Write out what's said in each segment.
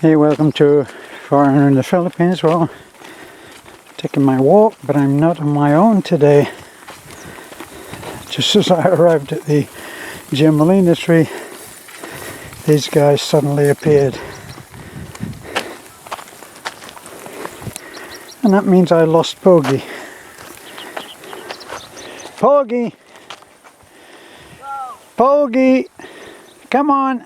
Hey, welcome to Foreigner in the Philippines. Well, taking my walk, but I'm not on my own today. Just as I arrived at the Gemelina tree, these guys suddenly appeared. And that means I lost Poggy. Poggy! Poggy! Come on!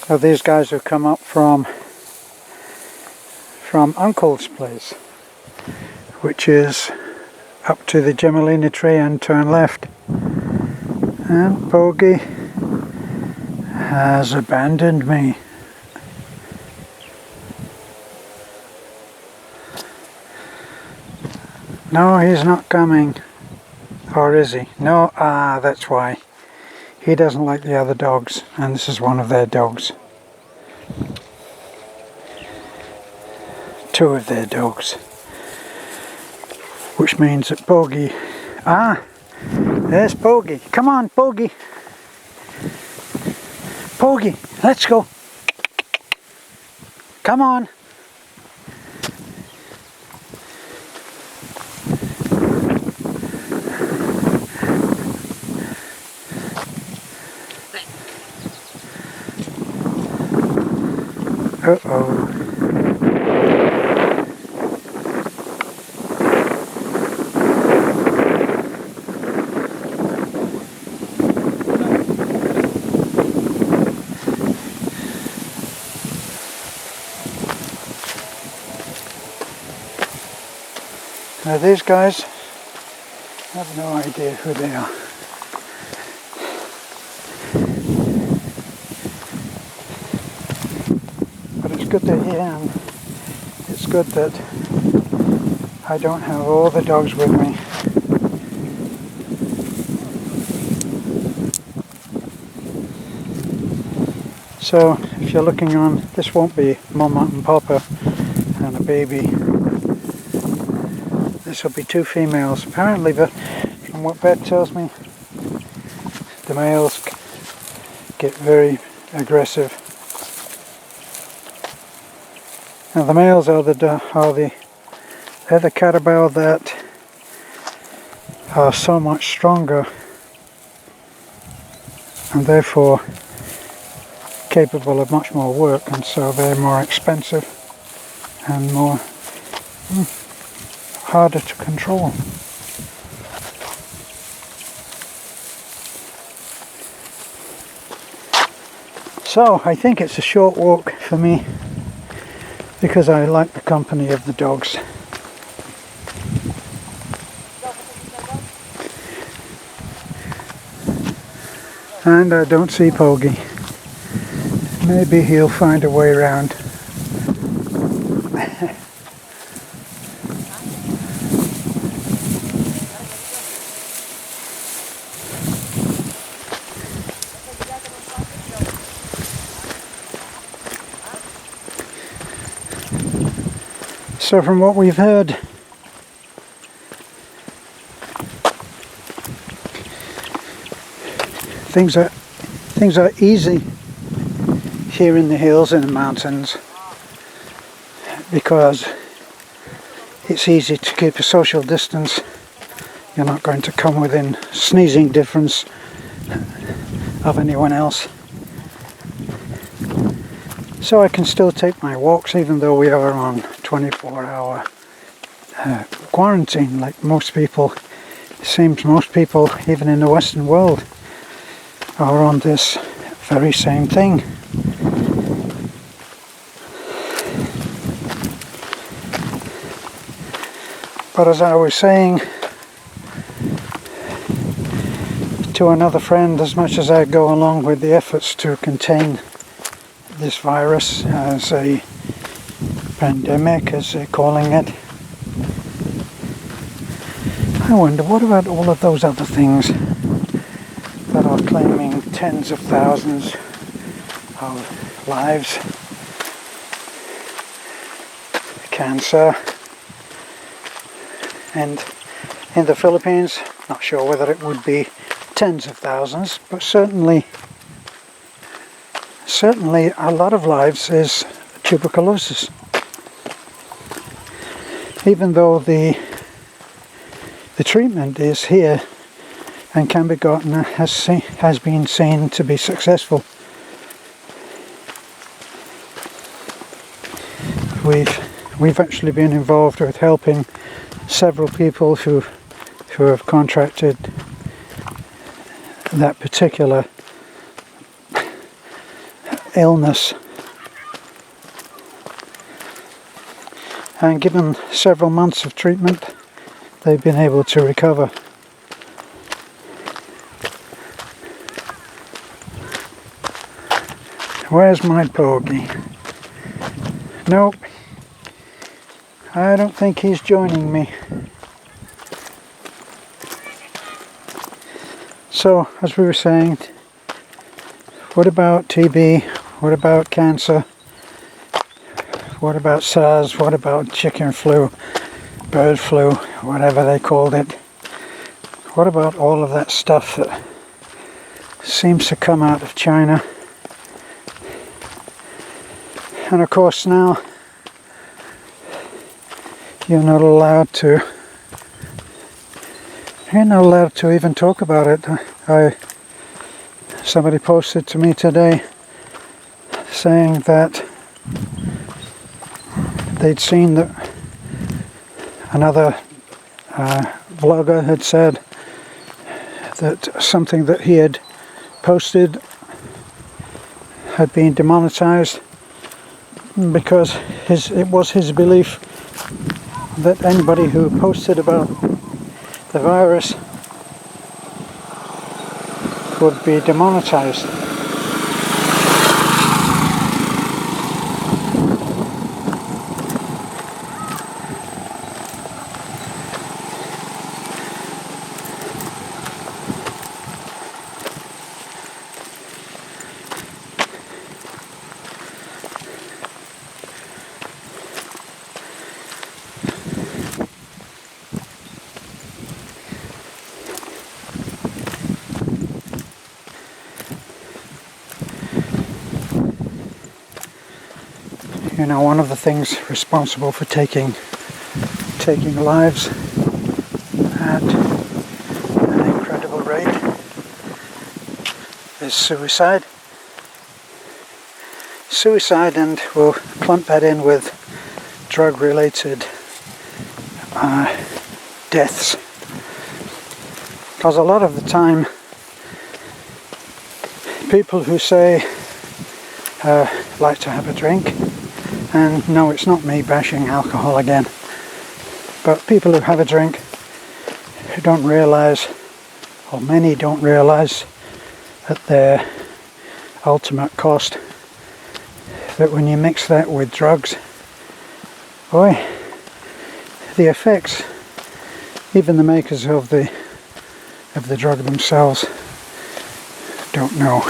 So these guys have come up from Uncle's place, which is up to the Gemelina tree and turn left. And Poggy has abandoned me. No, he's not coming. Or is he? No, that's why. He doesn't like the other dogs, and this is one of their dogs. Two of their dogs. Which means that Poggy... there's Poggy. Come on, Poggy. Poggy, let's go. Come on. Uh-oh. Now these guys, I have no idea who they are. But it's good they're here, and it's good that I don't have all the dogs with me. So if you're looking on, this won't be Mama and Papa and a baby. This will be two females apparently, but from what Beth tells me, the males get very aggressive. Now the males are the carabao that are so much stronger and therefore capable of much more work, and so they're more expensive and more harder to control. So I think it's a short walk for me because I like the company of the dogs. And I don't see Poggy. Maybe he'll find a way around. So from what we've heard, things are easy here in the hills and the mountains because it's easy to keep a social distance. You're not going to come within sneezing distance of anyone else. So I can still take my walks even though we are on 24-hour quarantine like most people. It seems most people, even in the Western world, are on this very same thing. But as I was saying to another friend, as much as I go along with the efforts to contain this virus as a pandemic, as they're calling it, I wonder what about all of those other things that are claiming tens of thousands of lives. Cancer. And in the Philippines, not sure whether it would be tens of thousands, but certainly a lot of lives is tuberculosis. Even though the treatment is here and can be gotten, has been seen to be successful. We've actually been involved with helping several people who have contracted that particular illness, and given several months of treatment, they've been able to recover. Where's my bogey? Nope, I don't think he's joining me. So, as we were saying, what about TB? What about cancer? What about SARS? What about chicken flu, bird flu, whatever they called it? What about all of that stuff that seems to come out of China? And of course now, you're not allowed to even talk about it. Somebody posted to me today saying that they'd seen that another vlogger had said that something that he had posted had been demonetized because it was his belief that anybody who posted about the virus would be demonetized. You know, one of the things responsible for taking lives at an incredible rate is suicide. Suicide, and we'll clump that in with drug-related deaths. Because a lot of the time, people who say like to have a drink, and no, it's not me bashing alcohol again, but people who have a drink who don't realise, or many don't realise, at their ultimate cost, that when you mix that with drugs, boy, the effects, even the makers of the drug themselves don't know.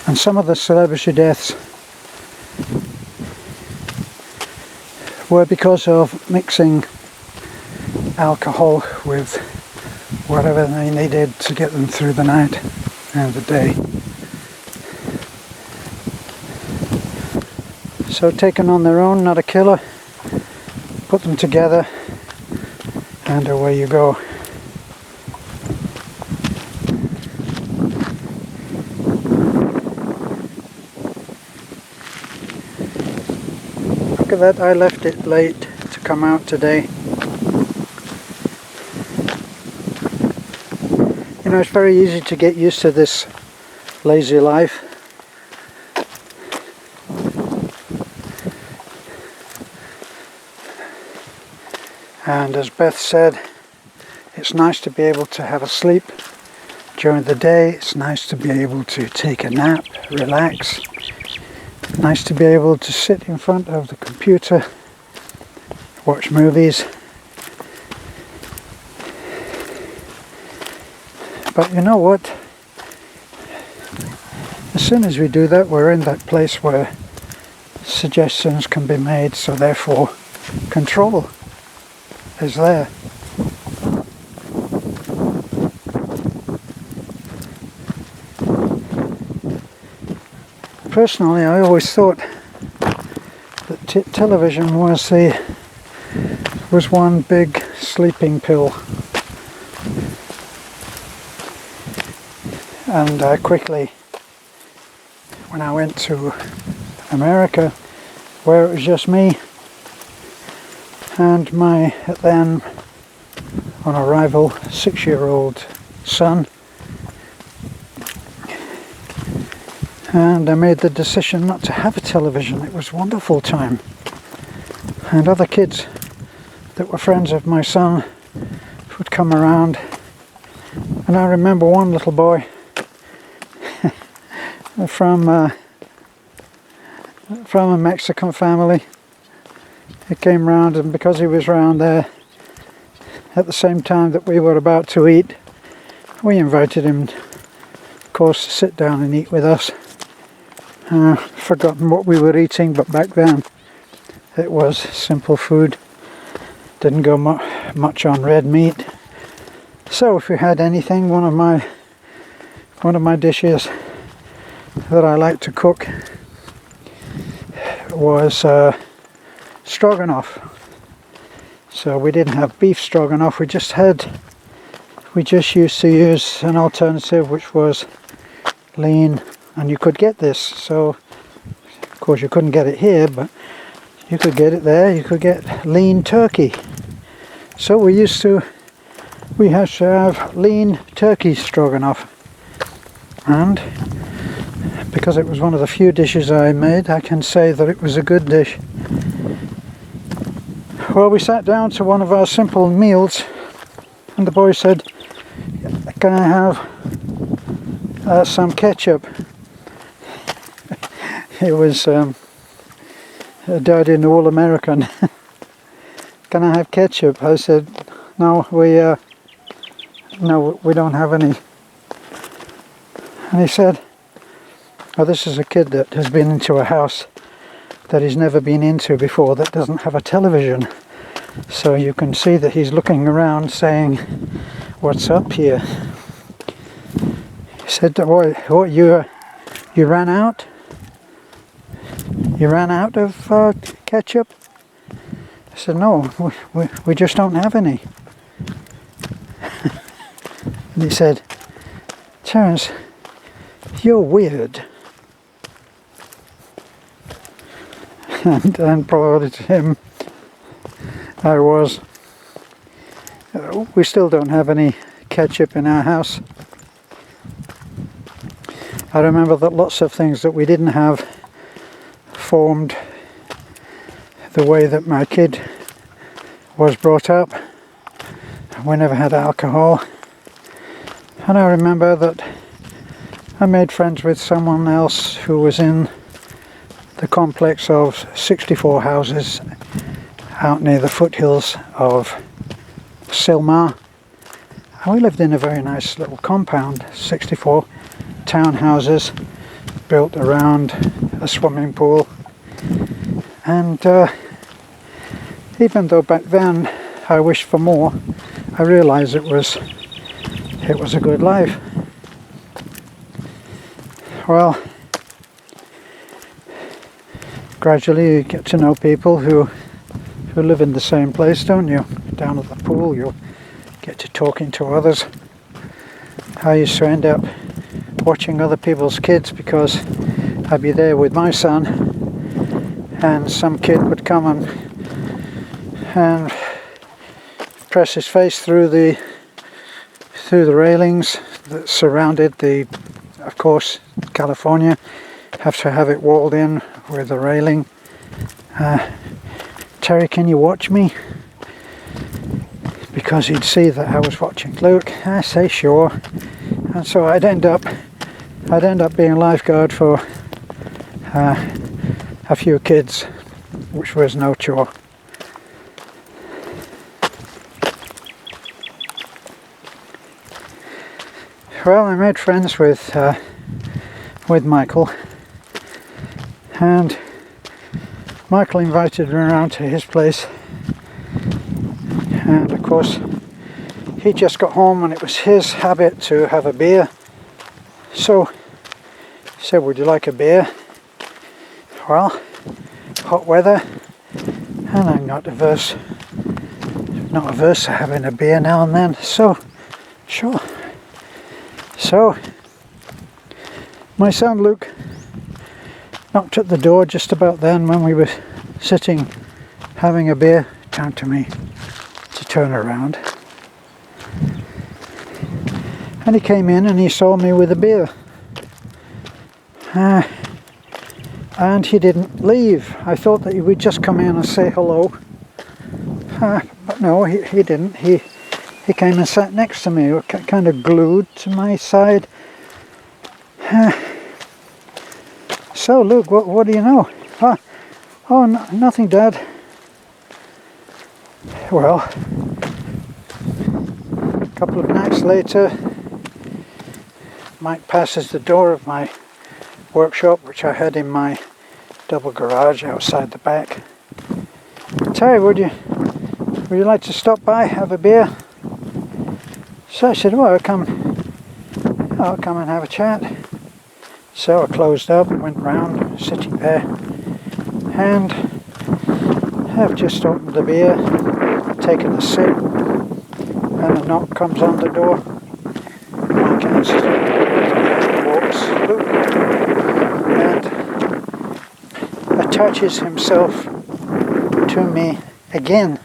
And some of the celebrity deaths were because of mixing alcohol with whatever they needed to get them through the night and the day. So taken on their own, not a killer, put them together and away you go. Look at that, I left it late to come out today. You know, it's very easy to get used to this lazy life. And as Beth said, it's nice to be able to have a sleep during the day. It's nice to be able to take a nap, relax. Nice to be able to sit in front of the computer, watch movies. But you know what? soon as we do that, we're in that place where suggestions can be made, so therefore control is there. Personally, I always thought that television was one big sleeping pill, and quickly, when I went to America, where it was just me and my then on arrival 6-year-old son, and I made the decision not to have a television. It was a wonderful time, and other kids that were friends of my son would come around, and I remember one little boy from a Mexican family. He came round, and because he was round there at the same time that we were about to eat, we invited him, of course, to sit down and eat with us. Forgotten what we were eating, but back then it was simple food. Didn't go much on red meat. So if we had anything, one of my dishes that I like to cook was stroganoff. So we didn't have beef stroganoff, we just used to use an alternative which was lean, and you could get this. So of course you couldn't get it here, but you could get it there. You could get lean turkey. So we had to have lean turkey stroganoff, and because it was one of the few dishes I made, I can say that it was a good dish. Well, we sat down to one of our simple meals, and the boy said, "Can I have some ketchup?" It was dirty and all American. "Can I have ketchup?" I said, "No, we don't have any." And he said, "Oh, this is a kid that has been into a house that he's never been into before, that doesn't have a television." So you can see that he's looking around saying, "What's up here?" He said, "What, you ran out? You ran out of ketchup?" I said, "No, we just don't have any." And he said, "Terence, you're weird." And probably to him, I was. We still don't have any ketchup in our house. I remember that lots of things that we didn't have formed the way that my kid was brought up. We never had alcohol. And I remember that I made friends with someone else who was in the complex of 64 houses out near the foothills of Silmar. And we lived in a very nice little compound, 64 townhouses built around a swimming pool. And even though back then I wished for more, I realized it was a good life. Well, gradually you get to know people who live in the same place, don't you? Down at the pool, you'll get to talking to others. I used to end up watching other people's kids because I'd be there with my son, and some kid would come and press his face through the railings that surrounded the, of course, California, have to have it walled in with a railing. "Terry, can you watch me?" Because he'd see that I was watching. "Luke," I say, "Sure." And so I'd end up being a lifeguard for a few kids, which was no chore. Well, I made friends with with Michael, and Michael invited me around to his place, and of course he just got home and it was his habit to have a beer. So he said, would you like a beer? Well, hot weather, and I'm not averse to having a beer now and then, so sure. So my son Luke knocked at the door just about then when we were sitting having a beer. Turned to me to turn around, and he came in and he saw me with a beer, and he didn't leave. I thought that he would just come in and say hello, but no, he didn't. He came and sat next to me, kind of glued to my side. So Luke, what do you know? Oh, nothing, Dad. Well, a couple of nights later, Mike passes the door of my workshop, which I had in my double garage outside the back. Terry, would you like to stop by, have a beer? So I said, well, I'll come and have a chat. So I closed up, went round, sitting there, and I've just opened the beer, taken a sip, and a knock comes on the door. Mike answers, walks Luke, and attaches himself to me again,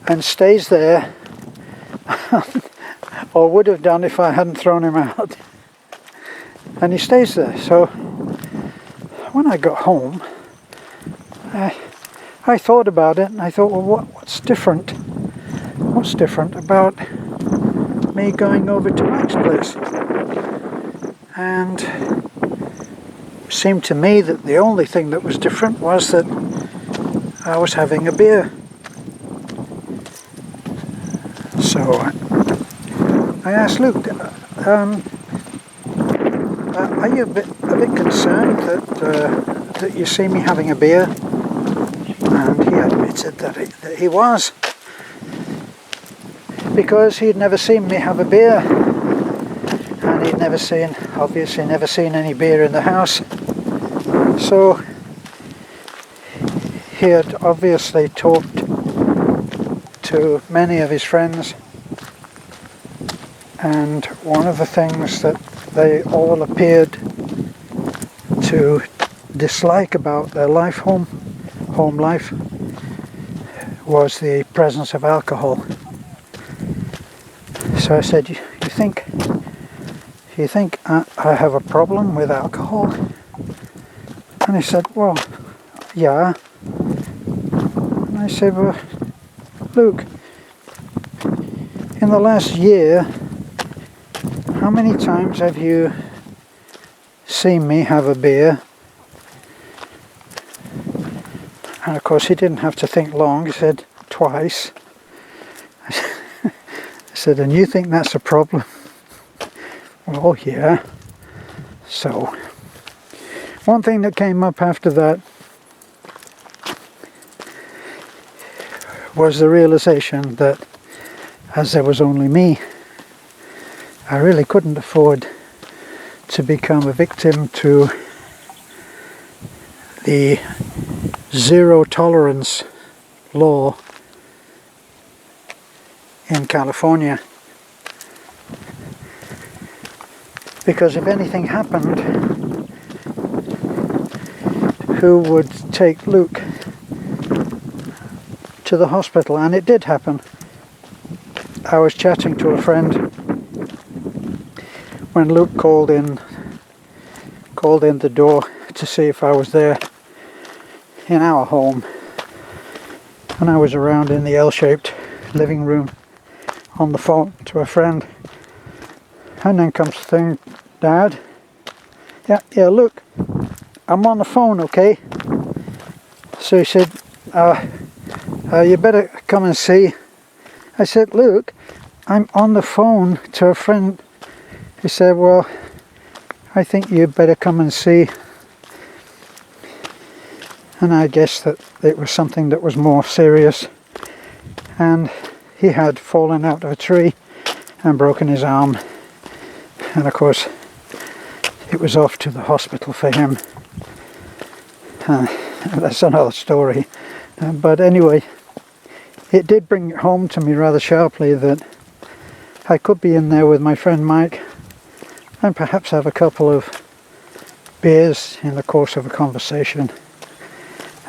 and stays there, or would have done if I hadn't thrown him out. And he stays there. So when I got home, I thought about it, and I thought, well, what's different? What's different about me going over to Mike's place? And it seemed to me that the only thing that was different was that I was having a beer. So I asked Luke, are you a bit concerned that you see me having a beer? And he admitted that he was, because he'd never seen me have a beer, and he'd obviously never seen any beer in the house. So he had obviously talked to many of his friends, and one of the things that they all appeared to dislike about their home life, was the presence of alcohol. So I said, you think I have a problem with alcohol? And he said, well, yeah. And I said, well, Luke, in the last year, how many times have you seen me have a beer? And of course he didn't have to think long. He said, twice. I said, and you think that's a problem? Well, yeah. So one thing that came up after that was the realization that as there was only me, I really couldn't afford to become a victim to the zero tolerance law in California. Because if anything happened, who would take Luke to the hospital? And it did happen. I was chatting to a friend when Luke called in the door to see if I was there in our home, and I was around in the L-shaped living room on the phone to a friend, and then comes the thing, Dad, yeah, look, I'm on the phone, okay? So he said, you better come and see. I said, Luke, I'm on the phone to a friend. He said, well, I think you'd better come and see. And I guess that it was something that was more serious, and he had fallen out of a tree and broken his arm, and of course it was off to the hospital for him. That's another story, but anyway, it did bring it home to me rather sharply that I could be in there with my friend Mike and perhaps have a couple of beers in the course of a conversation.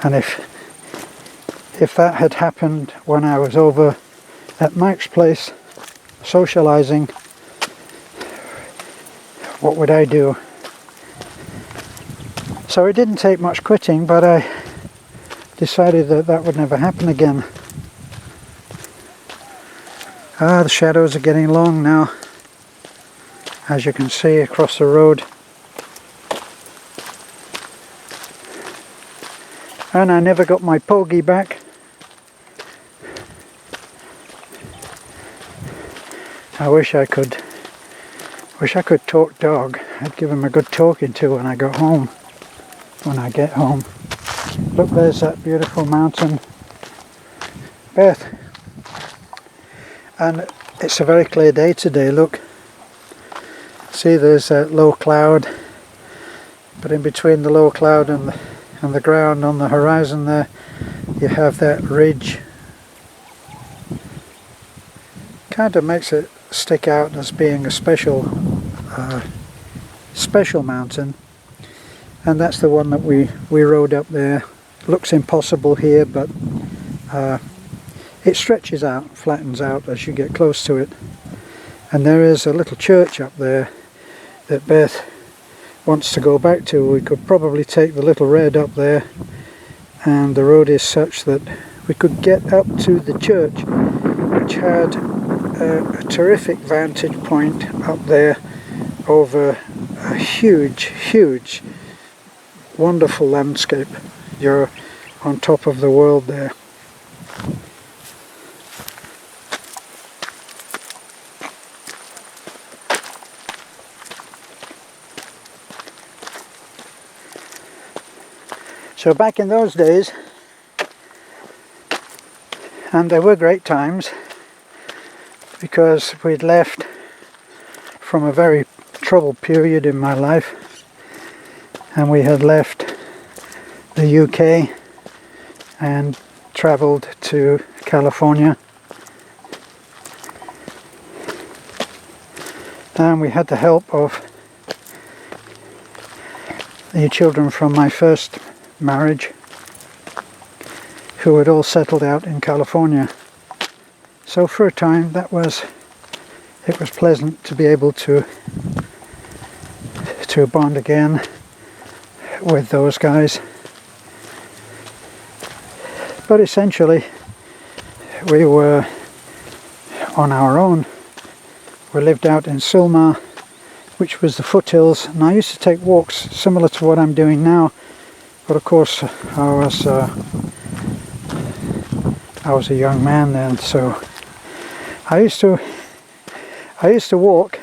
And if that had happened when I was over at Mike's place socializing, what would I do? So it didn't take much quitting, but I decided that that would never happen again. The shadows are getting long now, as you can see across the road. And I never got my Pogie back. I wish I could talk dog. I'd give him a good talking to when I get home. Look, there's that beautiful mountain, Beth. And it's a very clear day today, look. See, there's that low cloud, but in between the low cloud and the ground on the horizon there, you have that ridge. Kind of makes it stick out as being a special mountain. And that's the one that we rode up there. Looks impossible here, but it stretches out, flattens out as you get close to it. And there is a little church up there that Beth wants to go back to. We could probably take the little red up there, and the road is such that we could get up to the church, which had a terrific vantage point up there over a huge wonderful landscape. You're on top of the world there. So back in those days, and they were great times, because we'd left from a very troubled period in my life, and we had left the UK and travelled to California, and we had the help of the children from my first marriage, who had all settled out in California. So for a time it was pleasant to be able to bond again with those guys. But essentially we were on our own. We lived out in Silmar, which was the foothills, and I used to take walks similar to what I'm doing now. But of course, I was a young man then, so I used to walk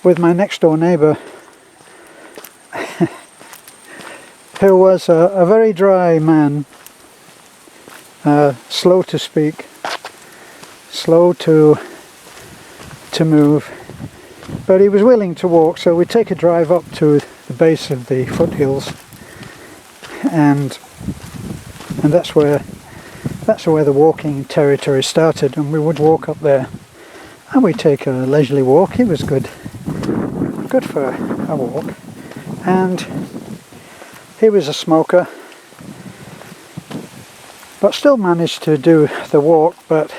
with my next door neighbour, who was a very dry man, slow to speak, slow to move, but he was willing to walk. So we'd take a drive up to the base of the foothills, and that's where the walking territory started, and we would walk up there and we'd take a leisurely walk. It was good for a walk, and he was a smoker but still managed to do the walk. But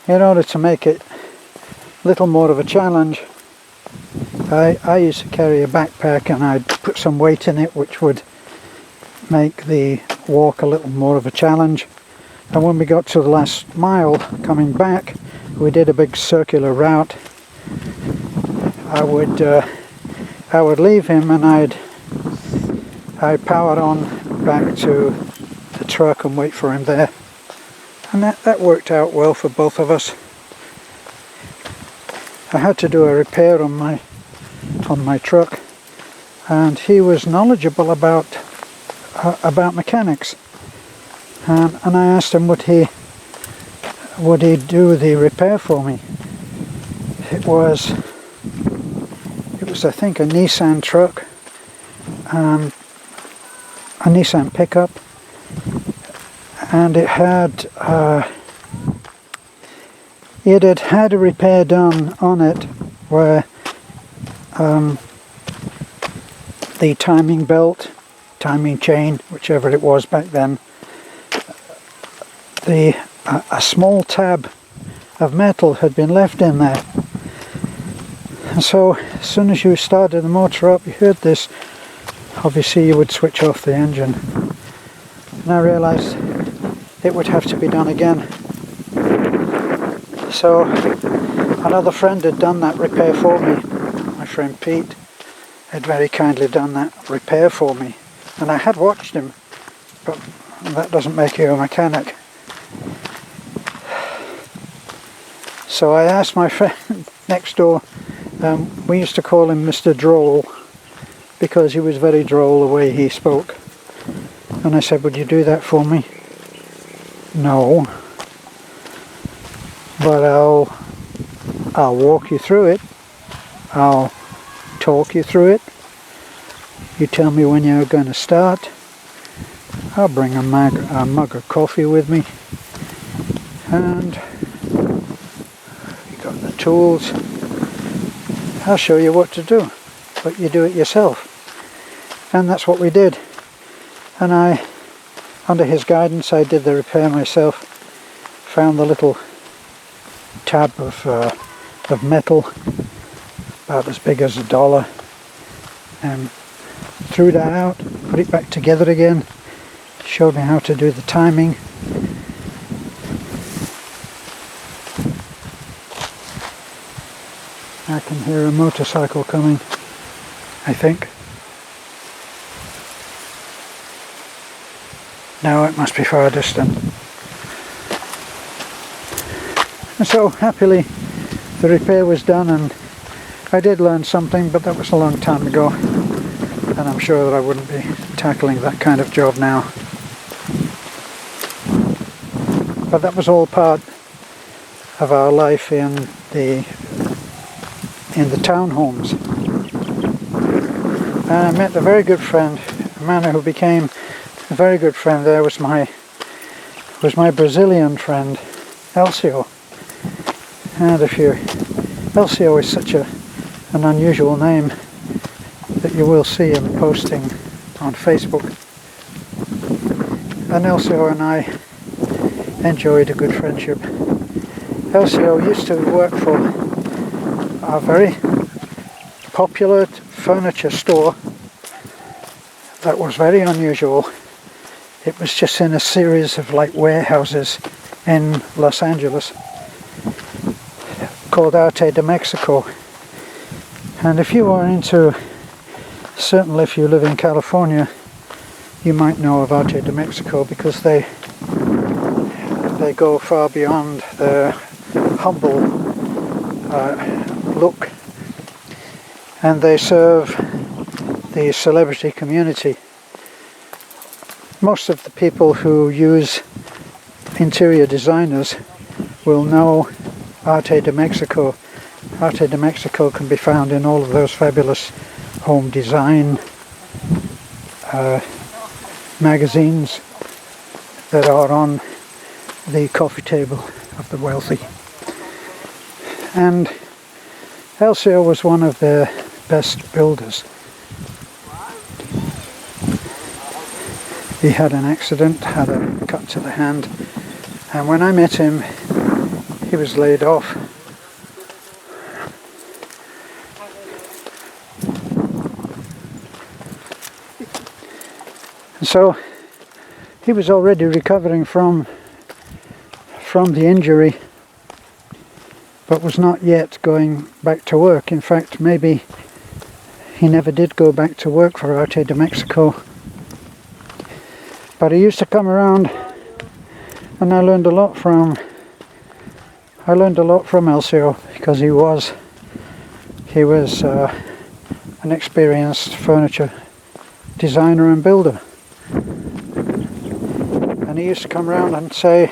in order to make it a little more of a challenge, I used to carry a backpack, and I'd put some weight in it, which would make the walk a little more of a challenge. And when we got to the last mile coming back, we did a big circular route. I would leave him, and I'd power on back to the truck and wait for him there. And that worked out well for both of us. I had to do a repair on my on my truck, and he was knowledgeable about mechanics, and I asked him would he do the repair for me. It was I think a Nissan truck, a Nissan pickup, and it had had a repair done on it where the timing belt, timing chain, whichever it was back then, a small tab of metal had been left in there. And so as soon as you started the motor up, you heard this. Obviously you would switch off the engine, and I realised it would have to be done again. So another friend had done that repair for me. My friend Pete had very kindly done that repair for me, and I had watched him, but that doesn't make you a mechanic. So I asked my friend next door, we used to call him Mr. Droll because he was very droll the way he spoke, and I said, would you do that for me? No, but I'll walk you through it, I'll talk you through it, you tell me when you're going to start, I'll bring a mug of coffee with me, and you got the tools, I'll show you what to do, but you do it yourself. And that's what we did, and under his guidance I did the repair myself, found the little tab of metal about as big as $1, and threw that out, put it back together again, showed me how to do the timing. I can hear a motorcycle coming, I think. No, it must be far distant. And so happily the repair was done, and I did learn something, but that was a long time ago, and I'm sure that I wouldn't be tackling that kind of job now. But that was all part of our life in the townhomes. And I met a very good friend, a man who became a very good friend there was my Brazilian friend, Elcio. And Elcio is such an unusual name that you will see him posting on Facebook. And Elcio and I enjoyed a good friendship. Elcio used to work for a very popular furniture store that was very unusual. It was just in a series of like warehouses in Los Angeles called Arte de Mexico. And if you are into, certainly if you live in California, you might know of Arte de Mexico because they go far beyond their humble look, and they serve the celebrity community. Most of the people who use interior designers will know Arte de Mexico. Arte de Mexico can be found in all of those fabulous home design magazines that are on the coffee table of the wealthy. And Elcio was one of their best builders. He had an accident, had a cut to the hand, and when I met him, he was laid off. And so he was already recovering from the injury, but was not yet going back to work. In fact, maybe he never did go back to work for Arte de Mexico. But he used to come around, and I learned a lot from Elcio, because he was an experienced furniture designer and builder. And he used to come round and say,